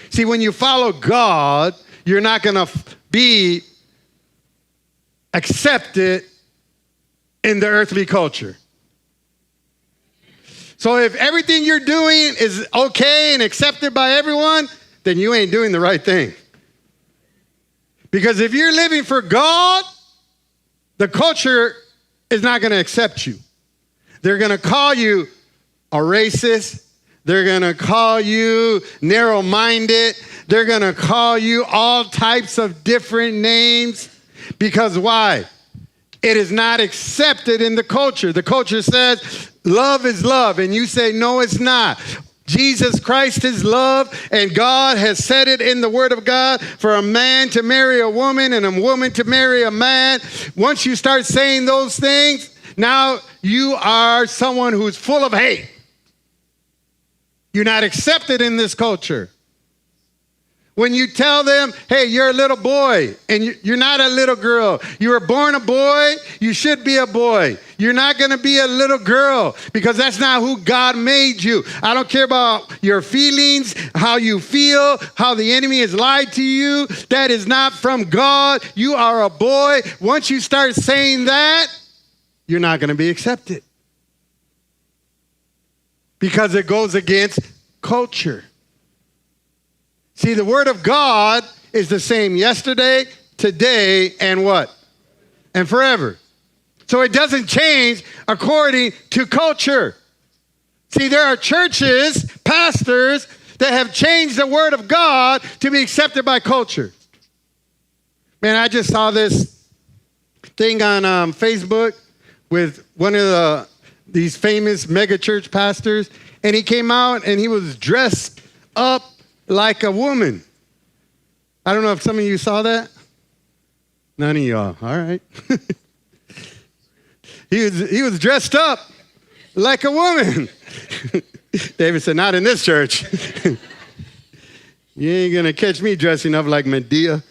See, when you follow God, you're not going to be accepted in the earthly culture. So if everything you're doing is okay and accepted by everyone, then you ain't doing the right thing. Because if you're living for God, the culture is not going to accept you. They're going to call you a racist. They're going to call you narrow-minded. They're going to call you all types of different names. Because why? It is not accepted in the culture. The culture says love is love, and you say, no, it's not. Jesus Christ is love, and God has said it in the Word of God for a man to marry a woman and a woman to marry a man. Once you start saying those things, now you are someone who's full of hate. You're not accepted in this culture. When you tell them, hey, you're a little boy, and you're not a little girl. You were born a boy, you should be a boy. You're not going to be a little girl because that's not who God made you. I don't care about your feelings, how you feel, how the enemy has lied to you. That is not from God. You are a boy. Once you start saying that, you're not going to be accepted because it goes against culture. See, the Word of God is the same yesterday, today, and what? And forever. So it doesn't change according to culture. See, there are churches, pastors, that have changed the Word of God to be accepted by culture. Man, I just saw this thing on Facebook with one of these famous mega church pastors, and he came out and he was dressed up like a woman. I don't know if some of you saw that. None of y'all. All right. He was dressed up like a woman. David said, not in this church. You ain't going to catch me dressing up like Medea.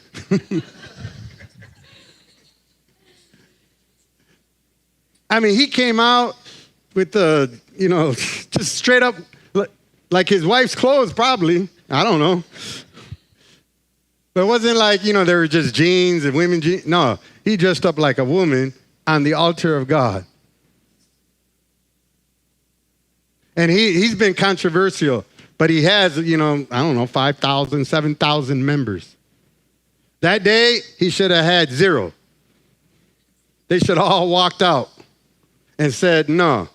I mean, he came out with just straight up like his wife's clothes probably. I don't know. But it wasn't like, they were just jeans and women jeans. No, he dressed up like a woman on the altar of God. And he's been controversial, but he has, 5,000, 7,000 members. That day, he should have had 0. They should have all walked out and said, no,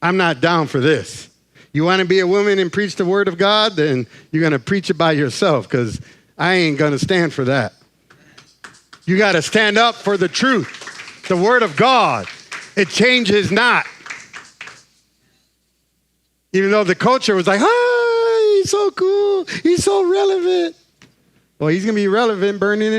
I'm not down for this. You want to be a woman and preach the Word of God, then you're going to preach it by yourself because I ain't going to stand for that. You got to stand up for the truth, the Word of God. It changes not. Even though the culture was like, he's so cool. He's so relevant. Well, he's going to be relevant burning